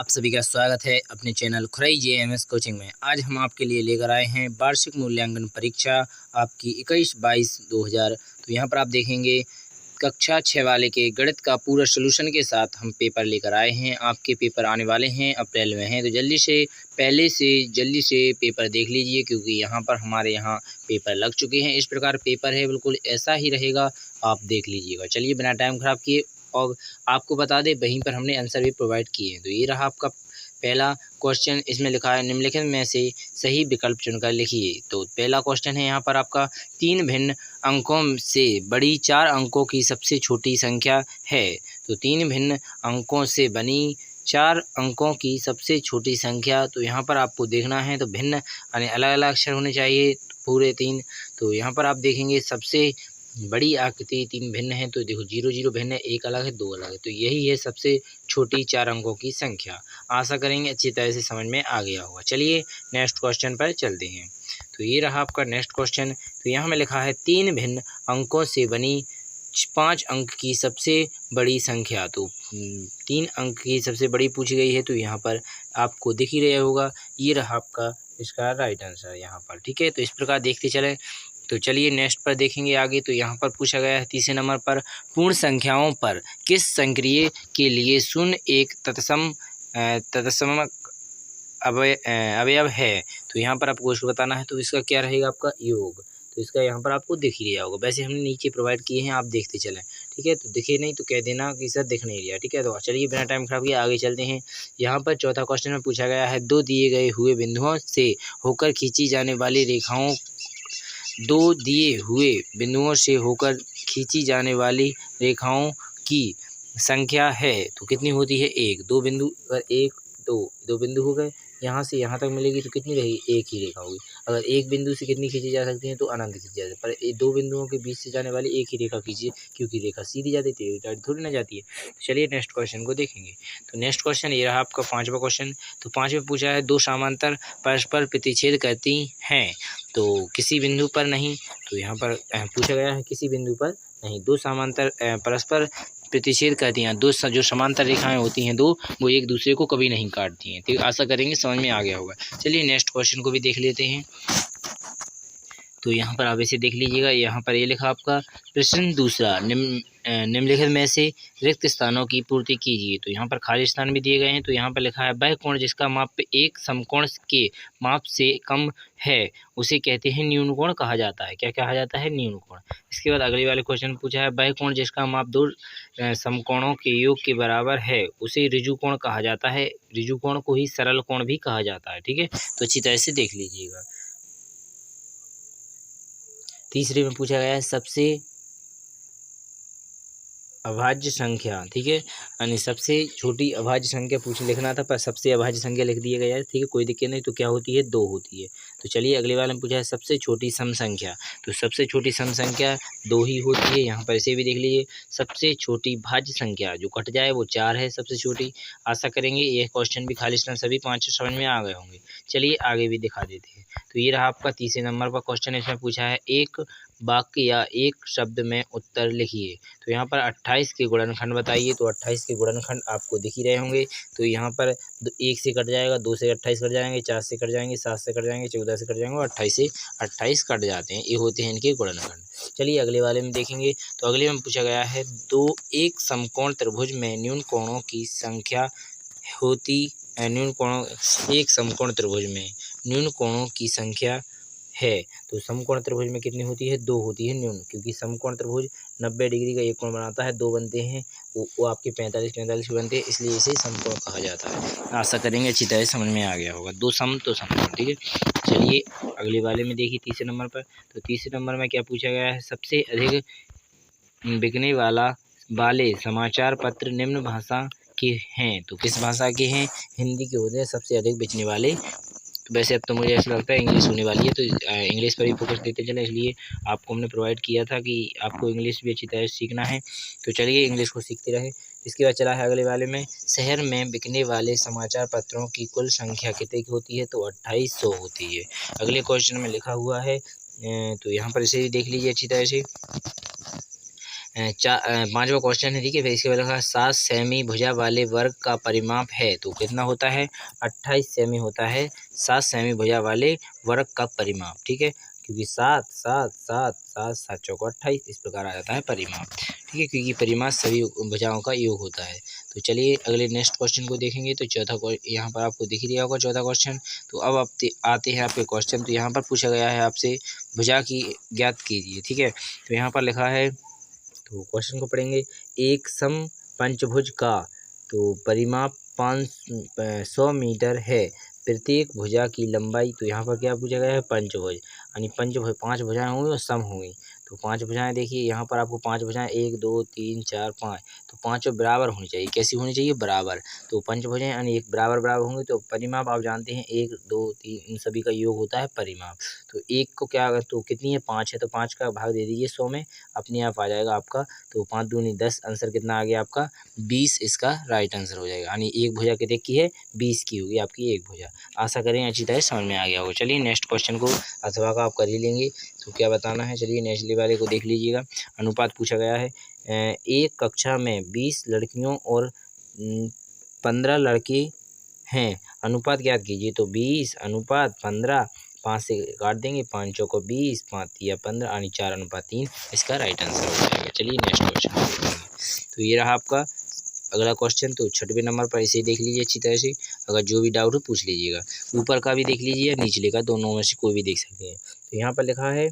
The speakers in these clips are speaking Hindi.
आप सभी का स्वागत है अपने चैनल खुराई जेएमएस कोचिंग में। आज हम आपके लिए लेकर आए हैं वार्षिक मूल्यांकन परीक्षा आपकी 21-22-2000। तो यहाँ पर आप देखेंगे कक्षा 6 वाले के गणित का पूरा सलूशन के साथ हम पेपर लेकर आए हैं। आपके पेपर आने वाले हैं अप्रैल में हैं, तो जल्दी से पेपर देख लीजिए, क्योंकि यहाँ पर हमारे यहाँ पेपर लग चुके हैं। इस प्रकार पेपर है, बिल्कुल ऐसा ही रहेगा, आप देख लीजिएगा। चलिए बिना टाइम खराब किए, और आपको बता दें वहीं पर हमने आंसर भी प्रोवाइड किए हैं। तो ये रहा आपका पहला क्वेश्चन। इसमें लिखा है निम्नलिखित में से सही विकल्प चुनकर लिखिए। तो पहला क्वेश्चन है यहाँ पर आपका 3 भिन्न अंकों से बड़ी 4 अंकों की सबसे छोटी संख्या है। तो 3 भिन्न अंकों से बनी 4 अंकों की सबसे छोटी संख्या। तो यहाँ पर आपको देखना है, तो भिन्न यानी अलग अलग अक्षर होने चाहिए पूरे 3। तो यहाँ पर आप देखेंगे सबसे बड़ी आकृति 3 भिन्न है, तो देखो 0 0 भिन्न है, 1 अलग है, 2 अलग है। तो यही है सबसे छोटी 4 अंकों की संख्या। आशा करेंगे अच्छी तरह से समझ में आ गया होगा। चलिए नेक्स्ट क्वेश्चन पर चलते हैं। तो ये रहा आपका नेक्स्ट क्वेश्चन। तो यहाँ में लिखा है 3 भिन्न अंकों से बनी 5 अंक की सबसे बड़ी संख्या। तो 3 अंक की सबसे बड़ी पूछी गई है, तो यहाँ पर आपको दिख ही रहा होगा, ये रहा आपका इसका राइट आंसर यहाँ पर। ठीक है, तो इस प्रकार देखते चलें। तो चलिए नेक्स्ट पर देखेंगे आगे। तो यहाँ पर पूछा गया है तीसरे नंबर पर, पूर्ण संख्याओं पर किस संक्रिय के लिए शून्य एक तत्सम अवयव है। तो यहाँ पर आपको उसको बताना है। तो इसका क्या रहेगा आपका योग। तो इसका यहाँ पर आपको दिख ही रहा होगा, वैसे हमने नीचे प्रोवाइड किए हैं, आप देखते चलें। ठीक है, तो दिखे नहीं तो कह देना कि सर दिख नहीं रहा। ठीक है, तो चलिए बिना टाइम खराब किए आगे चलते हैं। यहाँ पर चौथा क्वेश्चन में पूछा गया है, दो दिए गए हुए बिंदुओं से होकर खींची जाने वाली रेखाओं की संख्या है। तो कितनी होती है, 1। 2 बिंदु, अगर 1 2 बिंदु हो गए, यहाँ से यहाँ तक मिलेगी तो कितनी रहेगी, 1 ही रेखा होगी। अगर एक बिंदु से कितनी खींची जा सकती है, तो अनंत खींची जा सकती है। पर 2 बिंदुओं के बीच से जाने वाली 1 ही रेखा खींचिए, क्योंकि रेखा सीधी जाती है, टेढ़ी थोड़ी ना जाती है। तो चलिए नेक्स्ट क्वेश्चन को देखेंगे। तो नेक्स्ट क्वेश्चन ये रहा आपका 5वां क्वेश्चन। तो 5 में पूछा है, 2 समांतर परस्पर प्रतिच्छेद करती हैं, तो किसी बिंदु पर नहीं। तो यहाँ पर पूछा गया है किसी बिंदु पर नहीं, 2 समांतर परस्पर प्रतिच्छेद करती हैं। जो समांतर रेखाएं होती हैं 2, वो एक दूसरे को कभी नहीं काटती हैं। तो आशा करेंगे समझ में आ गया होगा। चलिए नेक्स्ट क्वेश्चन को भी देख लेते हैं। तो यहाँ पर आप इसे देख लीजिएगा। यहाँ पर ये लिखा आपका प्रश्न दूसरा, निम्नलिखित में से रिक्त स्थानों की पूर्ति कीजिए। तो यहाँ पर खाली स्थान भी दिए गए हैं। तो यहाँ पर लिखा है, वह कोण जिसका माप एक समकोण के माप से कम है उसे कहते हैं न्यून कोण कहा जाता है। क्या कहा जाता है, न्यून कोण। इसके बाद अगले वाले क्वेश्चन पूछा है, वह कोण जिसका माप 2 समकोणों के योग के बराबर है उसे ऋजु कोण कहा जाता है। ऋजु कोण को ही सरल कोण भी कहा जाता है। ठीक है, तो अच्छी तरह से देख लीजिएगा। तीसरे में पूछा गया है सबसे अभाज्य संख्या। ठीक है, यानी सबसे छोटी अभाज्य संख्या लिखना था, पर सबसे अभाज्य संख्या लिख दिया गया है। ठीक है, कोई दिक्कत नहीं। तो क्या होती है, 2 होती है। तो चलिए अगले वाले में पूछा है सबसे छोटी सम संख्या। तो सबसे छोटी सम संख्या 2 ही होती है। यहाँ पर इसे भी देख लीजिए। सबसे छोटी भाज्य संख्या जो कट जाए वो 4 है सबसे छोटी। आशा करेंगे यह क्वेश्चन भी खालिस्तान सभी 5 समझ में आ गए होंगे। चलिए आगे भी दिखा देते हैं। तो ये रहा आपका तीसरे नंबर का क्वेश्चन। इसमें पूछा है, एक वाक्य या एक शब्द में उत्तर लिखिए। तो यहाँ पर 28 के गुणनखंड बताइए। तो 28 के गुणनखंड आपको दिख ही रहे होंगे। तो यहाँ पर 1 से कट जाएगा, 2 से 28 कट जाएंगे, 4 से कट जाएंगे, 7 से कट जाएंगे, 14 से कट जाएंगे, और 28 से 28 कट जाते हैं। ये होते हैं इनके गुणनखंड। चलिए अगले वाले में देखेंगे। तो अगले में पूछा गया है, एक समकोण त्रिभुज में न्यून कोणों की संख्या होती एक समकोण त्रिभुज में न्यून कोणों की संख्या है। तो समकोण त्रिभुज में कितनी होती है, 2 होती है न्यून, क्योंकि समकोण त्रिभुज 90 डिग्री का एक कोण बनाता है, 2 बनते हैं वो आपके 45 के बनते हैं, इसलिए इसे समकोण कहा जाता है। आशा करेंगे अच्छी तरह समझ में आ गया होगा। 2 सम तो समकोण। ठीक है, चलिए अगले वाले में देखिए तीसरे नंबर पर। तो तीसरे नंबर में क्या पूछा गया है, सबसे अधिक बिकने वाले समाचार पत्र निम्न भाषा के हैं। तो किस भाषा के हैं, हिंदी के होते हैं सबसे अधिक बेचने वाले। तो वैसे अब तो मुझे ऐसा लगता है इंग्लिश होने वाली है, तो इंग्लिश पर भी फोकस देते चले, इसलिए आपको हमने प्रोवाइड किया था कि आपको इंग्लिश भी अच्छी तरह से सीखना है। तो चलिए इंग्लिश को सीखते रहे। इसके बाद चला है अगले वाले में, शहर में बिकने वाले समाचार पत्रों की कुल संख्या कितने की होती है। तो 2800 होती है। अगले क्वेश्चन में लिखा हुआ है, तो यहाँ पर इसे देख लीजिए अच्छी तरह से। पाँचवा क्वेश्चन है, ठीक है। फिर इसके बाद लिखा है 7 सेमी भुजा वाले वर्ग का परिमाप है, तो कितना होता है 28 सेमी होता है 7 सेमी भुजा वाले वर्ग का परिमाप, ठीक है। क्योंकि 7 7 7 7 7 चौको 28 इस प्रकार आ जाता है परिमाप, ठीक है, क्योंकि परिमाप सभी भुजाओं का योग होता है। तो चलिए अगले नेक्स्ट क्वेश्चन को देखेंगे। तो चौथा यहाँ पर आपको दिख ही दिया होगा चौथा क्वेश्चन। तो अब आप आते हैं आपके क्वेश्चन। तो यहाँ पर पूछा गया है आपसे भुजा की ज्ञात कीजिए, ठीक है। तो यहाँ पर लिखा है, तो क्वेश्चन को पढ़ेंगे। एक सम पंचभुज का तो परिमाप 500 मीटर है। प्रत्येक भुजा की लंबाई, तो यहाँ पर क्या पूछा गया है पंचभुज, यानी पंचभुज 5 भुजाएं होंगी और सम होंगी। तो 5 भुजाएं देखिए यहाँ पर आपको 5 भुजाएं 1 2 3 4 5, तो पाँचों बराबर होनी चाहिए। कैसी होनी चाहिए बराबर। तो पंचभुजाएं यानी एक बराबर बराबर होंगी। तो परिमाप आप जानते हैं 1 2 3 इन सभी का योग होता है परिमाप। तो एक को क्या, तो कितनी है 5 है, तो 5 का भाग दे दीजिए 100 में, अपने आप आ जाएगा आपका। तो 5 दूनी 10, आंसर कितना आ गया आपका 20, इसका राइट आंसर हो जाएगा। यानी एक भुजा कितने की है 20 की होगी आपकी एक भुजा। आशा करें अच्छी तरह समझ में आ गया होगा। चलिए नेक्स्ट क्वेश्चन को अथवा का आप कर ही लेंगे। तो क्या बताना है, चलिए नेक्स्ट वाले को देख लीजिएगा। अनुपात पूछा गया है। एक कक्षा में 20 लड़कियों और 15 लड़के हैं, अनुपात ज्ञात कीजिए। तो 20 अनुपात 15, 5 से काट देंगे, 5 चौको 20, 5 तिया 15 यानी 4:3 इसका राइट आंसर हो जाएगा। चलिए नेक्स्ट क्वेश्चन। तो ये रहा आपका अगला क्वेश्चन। तो 6वें नंबर पर इसे देख लीजिए अच्छी तरह से। अगर जो भी डाउट हो पूछ लीजिएगा। ऊपर का भी देख लीजिए, नीचले का, दोनों में से कोई भी देख सकते हैं। तो यहाँ पर लिखा है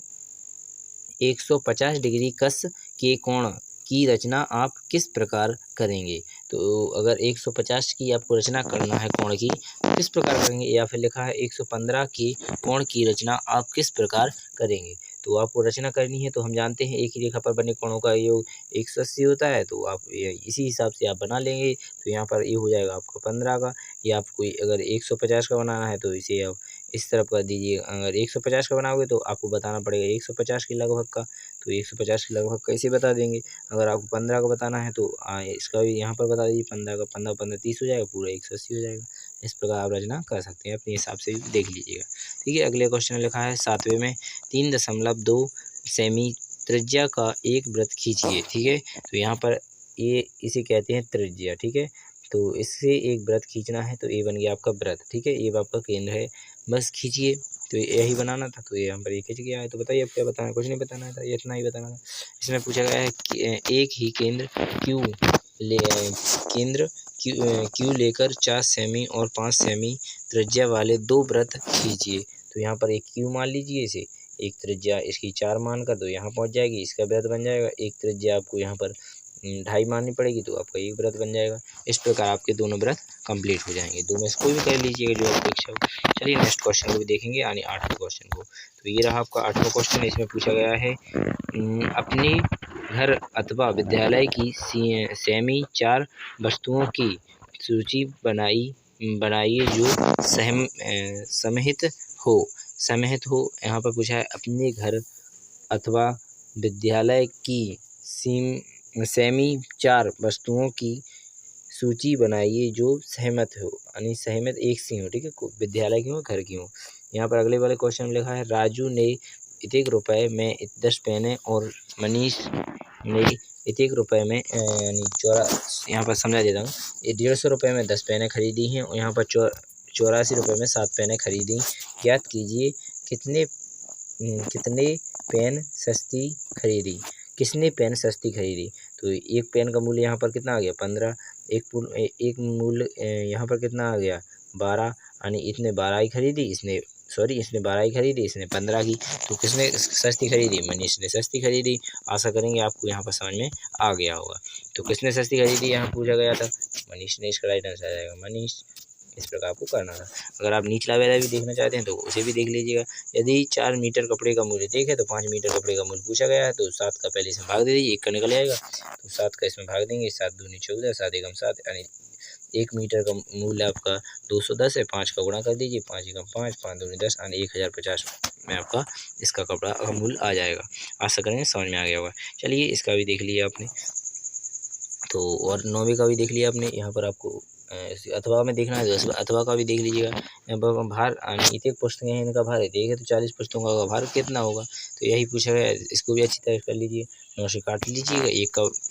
150 डिग्री कस के कोण की रचना आप किस प्रकार करेंगे। तो अगर 150 की आपको रचना करना है कोण की, तो किस प्रकार करेंगे। या फिर लिखा है 115 की कोण की रचना आप किस प्रकार करेंगे। तो आपको रचना करनी है, तो हम जानते हैं एक ही रेखा पर बने कोणों का योग 180 होता है। तो आप इसी हिसाब से आप बना लेंगे। तो यहाँ पर ये हो जाएगा आपका 15 का। या आपको अगर 150 का बनाना है तो इसे आप इस तरफ कर दीजिए। अगर 150 का बनाओगे तो आपको बताना पड़ेगा 150 के लगभग का। तो 150 के लगभग कैसे बता देंगे। अगर आपको 15 का बताना है तो इसका भी यहाँ पर बता दीजिए। 15 का 15 15 30 हो जाएगा, पूरा 180 हो जाएगा। इस प्रकार आप रचना कर सकते हैं, अपने हिसाब से भी देख लीजिएगा, ठीक है। अगले क्वेश्चन में लिखा है 7वें में 3.2 सेमी त्रिज्या का एक वृत्त खींचिए, ठीक है। तो यहाँ पर ये इसे कहते हैं त्रिज्या, ठीक है। तो इससे एक वृत्त खींचना है, तो ये बन गया आपका वृत्त, ठीक है। ये आपका केंद्र है, बस खींचिए। तो यही बनाना था, तो ये यहाँ पर ये खींच गया है। तो बताइए अब क्या बताना है, कुछ नहीं बताना था, ये इतना ही बताना था। इसमें पूछा गया है कि एक ही केंद्र क्यू लेकर 4 सेमी और 5 सेमी त्रिज्या वाले 2 वृत्त खींचिए। तो यहाँ पर एक क्यू मान लीजिए इसे, एक त्रिज्या इसकी 4 मानकर तो यहाँ पहुँच जाएगी, इसका वृत्त बन जाएगा। एक त्रिज्या आपको यहाँ पर 2.5 माननी पड़ेगी, तो आपका एक वृत्त बन जाएगा। इस प्रकार आपके दोनों वृत्त कंप्लीट हो जाएंगे। दो में से कोई भी कर लीजिएगा जो आपको इच्छा हो। चलिए नेक्स्ट क्वेश्चन को भी देखेंगे, यानी 8वें क्वेश्चन को। तो ये रहा आपका 8वां क्वेश्चन। इसमें पूछा गया है अपने घर अथवा विद्यालय की सेमी 4 वस्तुओं की सूची बनाइए जो समहित हो। यहाँ पर पूछा है अपने घर अथवा विद्यालय की सेमी 4 वस्तुओं की सूची बनाइए जो सहमत हो, यानी सहमत एक सी हो, ठीक है। विद्यालय की हो घर की हो। यहाँ पर अगले वाले क्वेश्चन में लिखा है राजू ने इतने रुपए में 10 पेने और मनीष ने इतने रुपए में यानी यहाँ पर समझा देता हूँ। ये 150 रुपये में 10 पेनें खरीदी हैं और यहाँ पर 84 रुपये में 7 पेनें खरीदी। ज्ञात कीजिए कितने पेन सस्ती खरीदी, किसने पेन सस्ती खरीदी। तो एक पेन का मूल्य यहाँ पर कितना आ गया 15, एक मूल्य यहाँ पर कितना आ गया 12, यानी इसने 12 ही खरीदी, इसने 12 ही खरीदी, इसने 15 की। तो किसने सस्ती खरीदी, मनीष ने सस्ती खरीदी। आशा करेंगे आपको यहाँ पर समझ में आ गया होगा। तो किसने सस्ती खरीदी यहाँ पूछा गया था, मनीष ने, इसका राइट आंसर आ जाएगा मनीष। इस प्रकार आपको करना था। अगर आप निचला वाला भी देखना चाहते हैं तो उसे भी देख लीजिएगा। यदि 4 मीटर कपड़े का मूल्य देखें तो 5 मीटर कपड़े का मूल्य पूछा गया है, तो 7 का पहले इसमें भाग दे दीजिए, 1 का निकल आएगा। तो 7 का इसमें भाग देंगे, 7 दूनी 14, 7 एकम 7, यानी 1 मीटर का मूल्य आपका 210 है। 5 का गुणा कर दीजिए, 5 एकम 5, 5 दूनी 10, यानी 1050 में आपका इसका कपड़ा का मूल्य आ जाएगा। आशा करेंगे समझ में आ गया होगा। चलिए इसका भी देख लिया आपने। तो और 9वें का भी देख लिया आपने। यहाँ पर आपको अथवा में देखना है तो अथवा का भी देख लीजिएगा। यहाँ पर भार एक पुस्तकें हैं, इनका भार देखे तो 40 पुस्तकों का भार कितना होगा, तो यही पूछा गया। इसको भी अच्छी तरह कर लीजिए, 9 से काट लीजिएगा,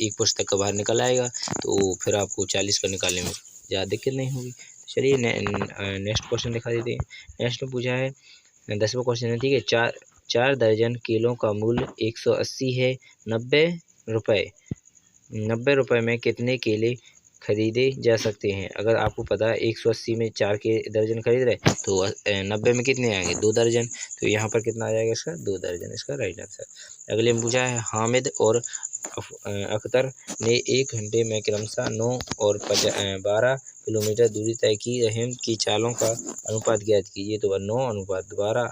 एक पुस्तक का भार निकल आएगा, तो फिर आपको 40 का निकालने में ज़्यादा दिक्कत नहीं होगी। चलिए नेक्स्ट क्वेश्चन दिखा देते हैं। नेक्स्ट में पूछा है 10वां क्वेश्चन है, ठीक है। 4 दर्जन केलों का मूल्य 180 है। 90 रुपये में कितने केले खरीदे जा सकते हैं? अगर आपको पता है 180 में 4 के दर्जन खरीद रहे तो 90 में कितने आएंगे? 2 दर्जन। तो यहाँ पर कितना आ जाएगा इसका? 2 दर्जन इसका राइट आंसर। अगले में पूछा है हामिद और अख्तर ने 1 घंटे में क्रमशः 9 और 12 किलोमीटर दूरी तय की। रहम की चालों का अनुपात ज्ञात कीजिए। तो 9:12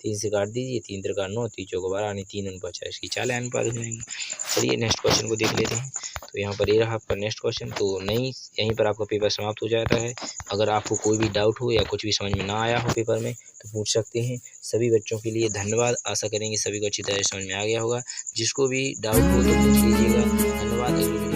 3 से काट दीजिए, 3 त्रिका 9, 3 चौका 12 यानी 3:4 इसकी चालें अनुपात हो जाएंगी। चलिए नेक्स्ट क्वेश्चन को देख लेते हैं। तो यहाँ पर ये रहा आपका नेक्स्ट क्वेश्चन। तो नहीं, यहीं पर आपका पेपर समाप्त हो जाता है। अगर आपको कोई भी डाउट हो या कुछ भी समझ में ना आया हो पेपर में तो पूछ सकते हैं। सभी बच्चों के लिए धन्यवाद। आशा करेंगे सभी को अच्छी तरह समझ में आ गया होगा। जिसको भी डाउट हो तो पूछ लीजिएगा। धन्यवाद।